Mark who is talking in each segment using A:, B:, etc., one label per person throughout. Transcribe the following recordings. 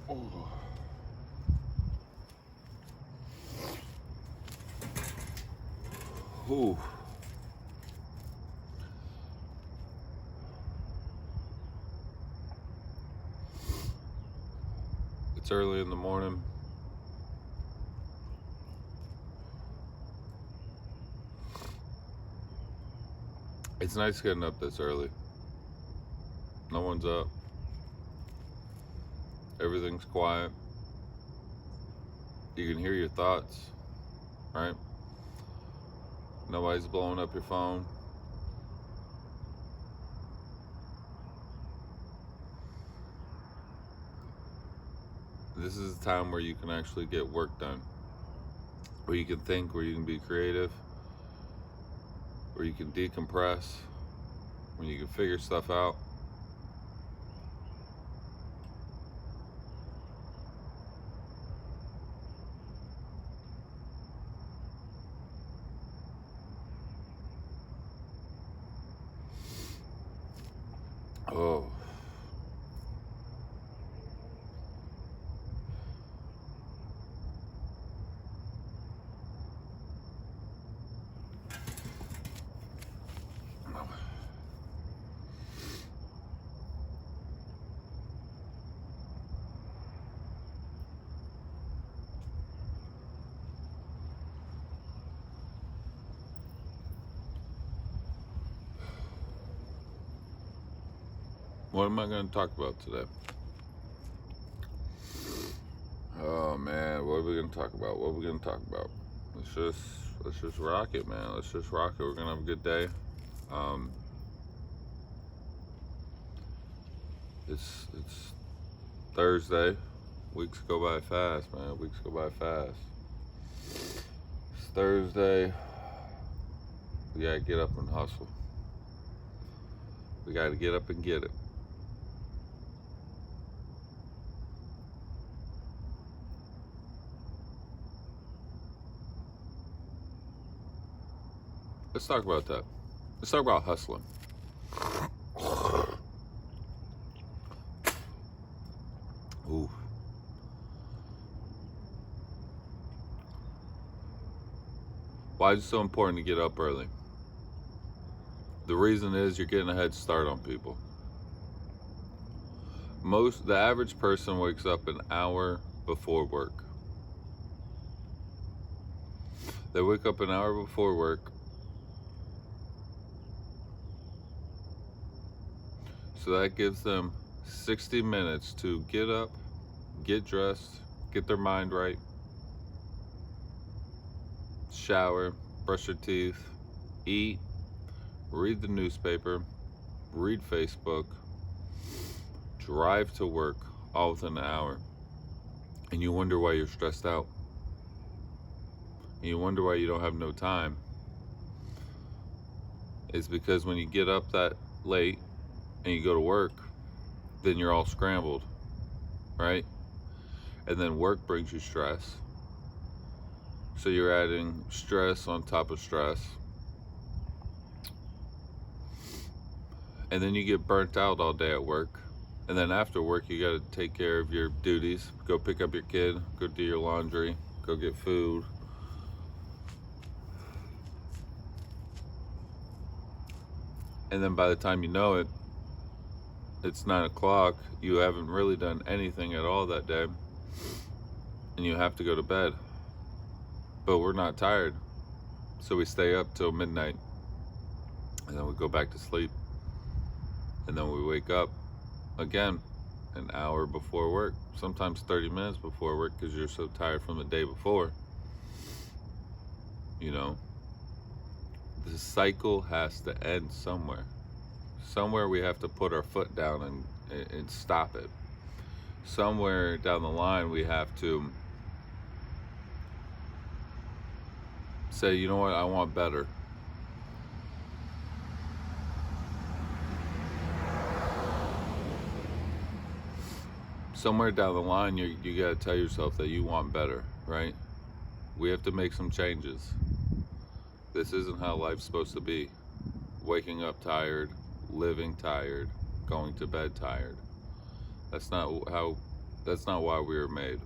A: Oh. Ooh. It's early in the morning. It's nice getting up this early. No one's up. Everything's quiet. You can hear your thoughts, right? Nobody's blowing up your phone. This is a time where you can actually get work done, where you can think, where you can be creative, where you can decompress, when you can figure stuff out. Oh. What am I going to talk about today? Oh man, what are we going to talk about? What are we going to talk about? Let's just rock it, man. Let's just rock it. We're going to have a good day. It's Thursday. Weeks go by fast, man. Weeks go by fast. It's Thursday. We gotta get up and hustle. We gotta get up and get it. Let's talk about that. Let's talk about hustling. Ooh. Why is it so important to get up early? The reason is you're getting a head start on people. The average person wakes up an hour before work. They wake up an hour before work. So that gives them 60 minutes to get up, get dressed, get their mind right, shower, brush their teeth, eat, read the newspaper, read Facebook, drive to work, all within an hour. And you wonder why you're stressed out. And you wonder why you don't have no time. It's because when you get up that late and you go to work, then you're all scrambled, right? And then work brings you stress. So you're adding stress on top of stress. And then you get burnt out all day at work. And then after work, you got to take care of your duties. Go pick up your kid, go do your laundry, go get food. And then by the time you know it, it's 9 o'clock. You haven't really done anything at all that day. And you have to go to bed. But we're not tired. So we stay up till midnight. And then we go back to sleep. And then we wake up again an hour before work. Sometimes 30 minutes before work because you're so tired from the day before. You know, the cycle has to end somewhere. Somewhere we have to put our foot down and stop it. Somewhere down the line we have to say, you know what, I want better. Somewhere down the line you got to tell yourself that you want better, right? We have to make some changes. This isn't how life's supposed to be. Waking up tired, living tired, going to bed tired. That's not how That's not why we were made.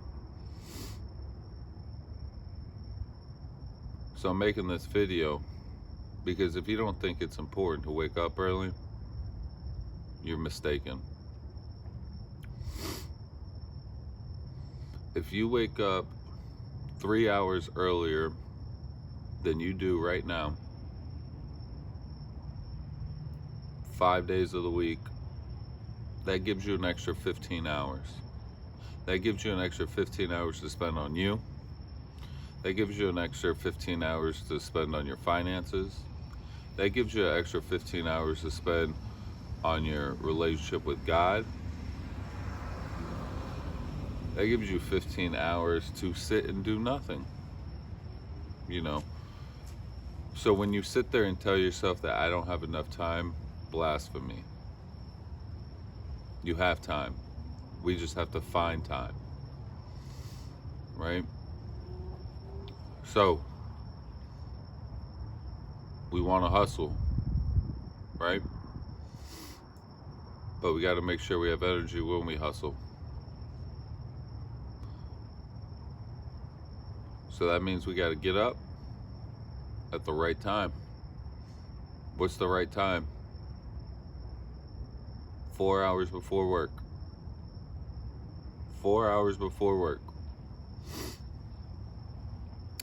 A: So I'm making this video because if you don't think it's important to wake up early, you're mistaken. If you wake up 3 hours earlier than you do right now, 5 days of the week, that gives you an extra 15 hours. That gives you an extra 15 hours to spend on you. That gives you an extra 15 hours to spend on your finances. That gives you an extra 15 hours to spend on your relationship with God. That gives you 15 hours to sit and do nothing. You know. So when you sit there and tell yourself that I don't have enough time, blasphemy. You have time. We just have to find time. Right? So, we want to hustle. Right? But we got to make sure we have energy when we hustle. So that means we got to get up at the right time. What's the right time? 4 hours before work. 4 hours before work.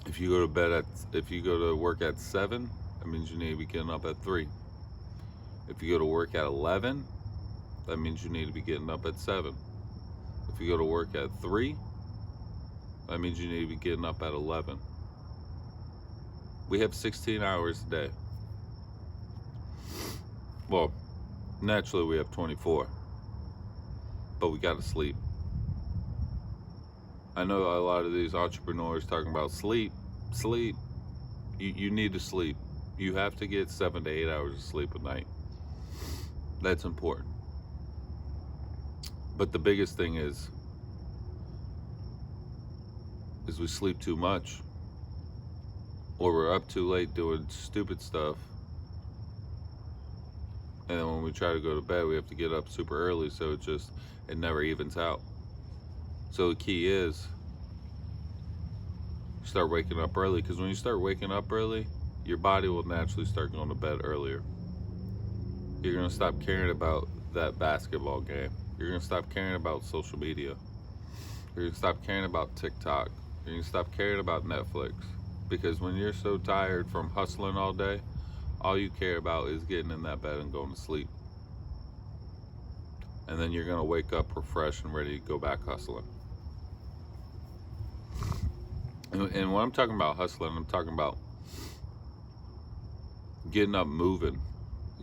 A: If you go to work at 7, that means you need to be getting up at 3. If you go to work at 11, that means you need to be getting up at 7. If you go to work at 3, that means you need to be getting up at 11. We have 16 hours a day. Well, naturally we have 24. But we gotta sleep. I know a lot of these entrepreneurs talking about sleep. You need to sleep. You have to get 7 to 8 hours of sleep a night. That's important. But the biggest thing is we sleep too much, or we're up too late doing stupid stuff, and then when we try to go to bed we have to get up super early, so it never evens out. So the key is start waking up early, because when you start waking up early, your body will naturally start going to bed earlier. You're going to stop caring about that basketball game. You're going to stop caring about social media. You're going to stop caring about TikTok. You're going to stop caring about Netflix. Because when you're so tired from hustling all day, all you care about is getting in that bed and going to sleep. And then you're going to wake up refreshed and ready to go back hustling. And when I'm talking about hustling, I'm talking about getting up moving,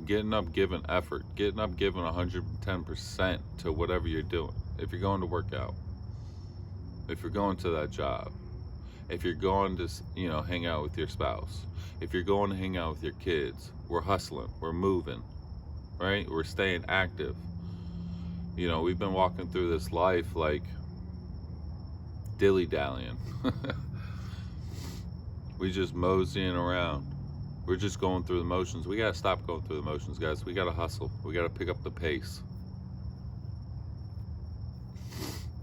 A: getting up giving effort, getting up giving 110% to whatever you're doing. If you're going to work out, if you're going to that job, if you're going to, hang out with your spouse, if you're going to hang out with your kids, we're hustling, we're moving, right? We're staying active. We've been walking through this life like dilly-dallying. We just moseying around. We're just going through the motions. We gotta stop going through the motions, guys. We gotta hustle. We gotta pick up the pace.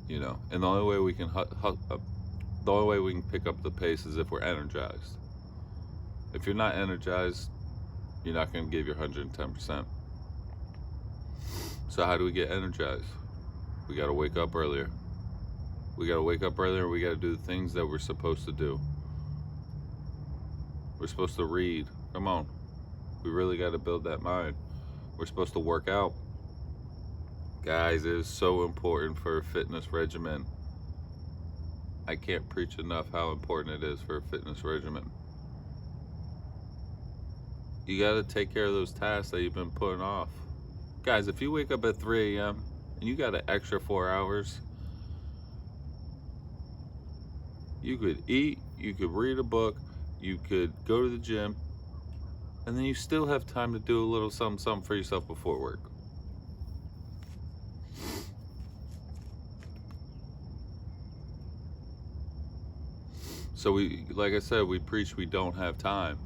A: And the only way we can pick up the pace is if we're energized. If you're not energized, you're not gonna give your 110%. So how do we get energized? We gotta wake up earlier. We gotta wake up earlier. We gotta do the things that we're supposed to do. We're supposed to read. Come on. We really got to build that mind. We're supposed to work out. Guys, it is so important for a fitness regimen. I can't preach enough how important it is for a fitness regimen. You got to take care of those tasks that you've been putting off. Guys, if you wake up at 3 a.m. and you got an extra 4 hours, you could eat, you could read a book, you could go to the gym, and then you still have time to do a little something for yourself before work. So like I said, we preach we don't have time.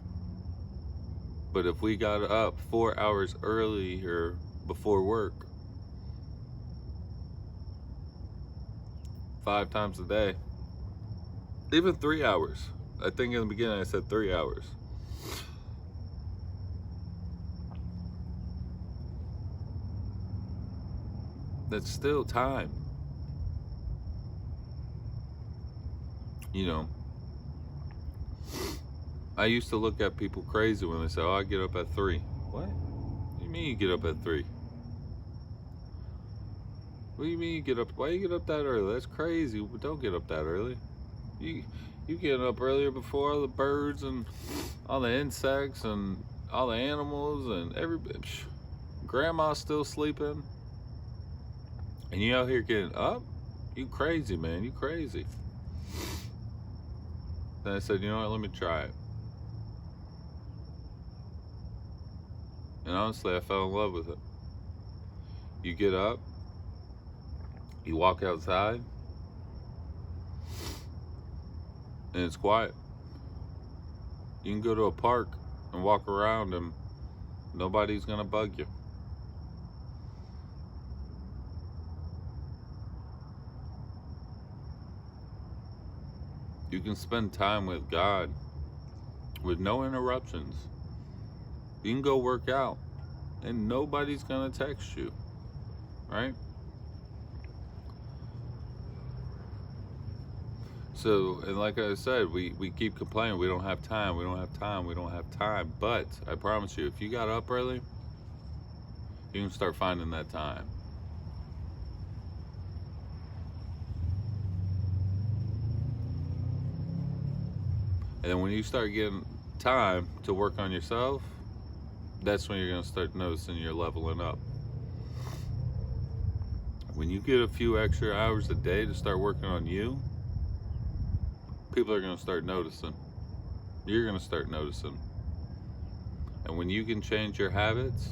A: But if we got up 4 hours earlier before work, 5 times a day. Even 3 hours. I think in the beginning I said 3 hours. That's still time. You know, I used to look at people crazy when they say, oh, I get up at 3. What? What do you mean you get up at 3? What do you mean you get up? Why you get up that early? That's crazy. Don't get up that early. You get up earlier before all the birds and all the insects and all the animals and grandma's still sleeping. And you out here getting up? You crazy, man. You crazy. Then I said, you know what? Let me try it. And honestly, I fell in love with it. You get up, you walk outside, and it's quiet. You can go to a park and walk around and nobody's gonna bug you. You can spend time with God with no interruptions. You can go work out and nobody's gonna text you, right? So, and like I said, we keep complaining, we don't have time, we don't have time, we don't have time. But I promise you, if you got up early, you can start finding that time. And then when you start getting time to work on yourself, that's when you're going to start noticing you're leveling up. When you get a few extra hours a day to start working on you, people are going to start noticing. You're going to start noticing. And when you can change your habits,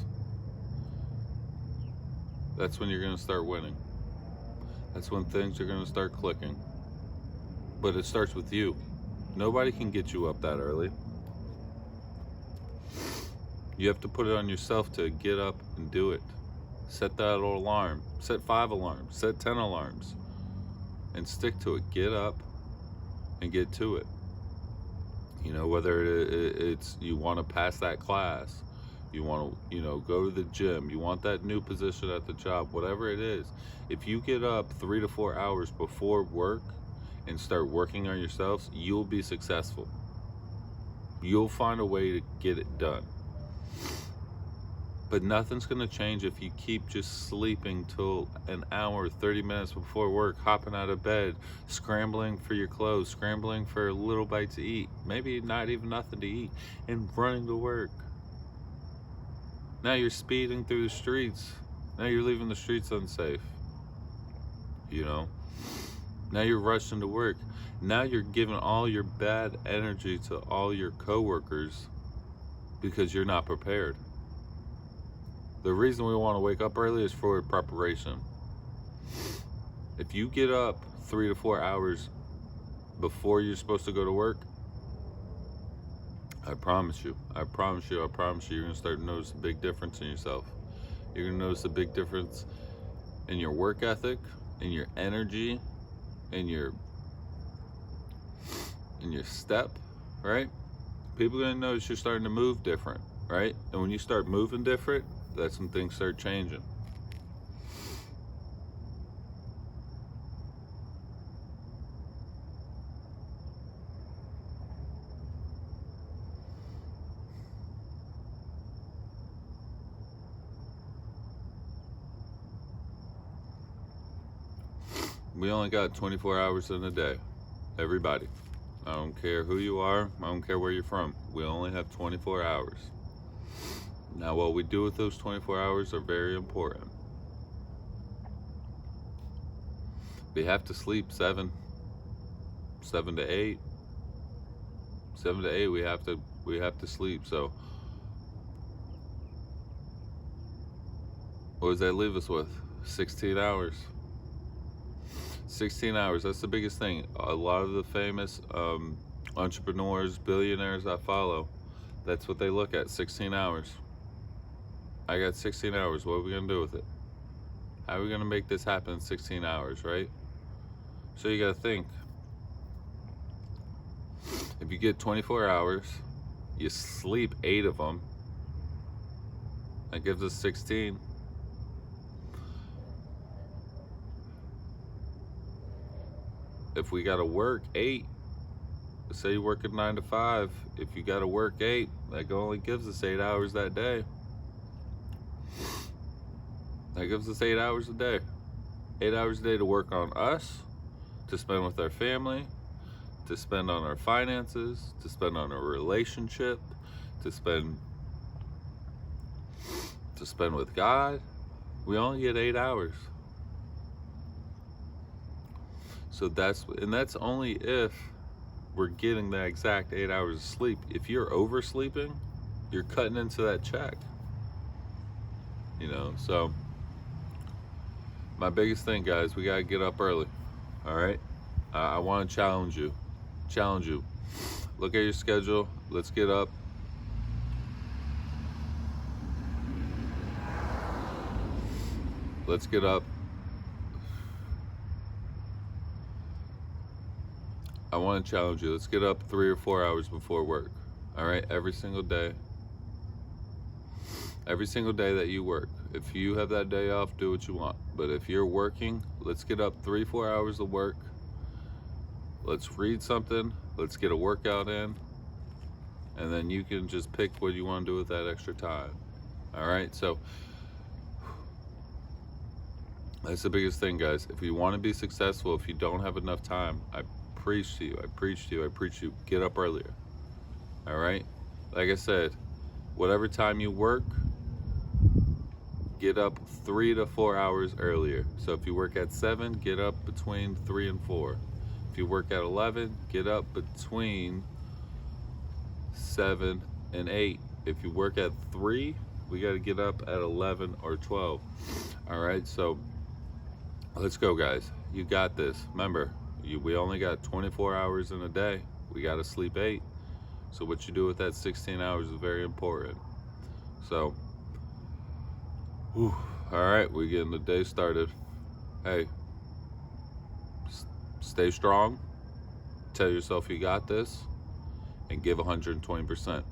A: that's when you're going to start winning. That's when things are going to start clicking. But it starts with you. Nobody can get you up that early. You have to put it on yourself to get up and do it. Set that little alarm. Set 5 alarms. Set 10 alarms. And stick to it. Get up and get to it. You know, whether it's you want to pass that class, you want to, go to the gym, you want that new position at the job, whatever it is. If you get up 3 to 4 hours before work and start working on yourselves, you'll be successful. You'll find a way to get it done. But nothing's going to change if you keep just sleeping till an hour, 30 minutes before work, hopping out of bed, scrambling for your clothes, scrambling for a little bite to eat, maybe not even nothing to eat, and running to work. Now you're speeding through the streets. Now you're leaving the streets unsafe. Now you're rushing to work. Now you're giving all your bad energy to all your coworkers because you're not prepared. The reason we want to wake up early is for preparation. If you get up 3 to 4 hours before you're supposed to go to work, I promise you, you're going to start to notice a big difference in yourself. You're going to notice a big difference in your work ethic, in your energy, in your step, right? People are going to notice you're starting to move different, right? And when you start moving different, that's when things start changing. We only got 24 hours in a day. Everybody. I don't care who you are. I don't care where you're from. We only have 24 hours. Now, what we do with those 24 hours are very important. We have to sleep 7 to 8. 7 to 8, we have to sleep. So, what does that leave us with? 16 hours. 16 hours. That's the biggest thing. A lot of the famous entrepreneurs, billionaires I follow, that's what they look at. 16 hours. I got 16 hours. What are we going to do with it? How are we going to make this happen in 16 hours, right? So you gotta think, if you get 24 hours, you sleep 8 of them, that gives us 16. If we gotta work 8, say you work at 9 to 5, if you gotta work 8, that only gives us 8 hours that day. That gives us 8 hours a day. 8 hours a day to work on us, to spend with our family, to spend on our finances, to spend on our relationship, to spend with God. We only get 8 hours. So that's only if we're getting that exact 8 hours of sleep. If you're oversleeping, you're cutting into that check. You know, so my biggest thing, guys, we gotta get up early. All right, I want to challenge you. Look at your schedule. Let's get up. Let's get up. I want to challenge you. Let's get up 3 or 4 hours before work. All right, every single day. Every single day that you work. If you have that day off, do what you want. But if you're working, let's get up 3-4 hours of work. Let's read something. Let's get a workout in. And then you can just pick what you want to do with that extra time. All right, so that's the biggest thing, guys. If you want to be successful, if you don't have enough time, I preach to you, get up earlier. All right, like I said, whatever time you work, get up 3 to 4 hours earlier. So if you work at 7, get up between 3 and 4. If you work at 11, get up between 7 and 8. If you work at 3, we got to get up at 11 or 12. All right, so let's go, guys. You got this. Remember, we only got 24 hours in a day. We got to sleep 8. So what you do with that 16 hours is very important. So, all right, we're getting the day started. Hey, stay strong. Tell yourself you got this, and give 120%.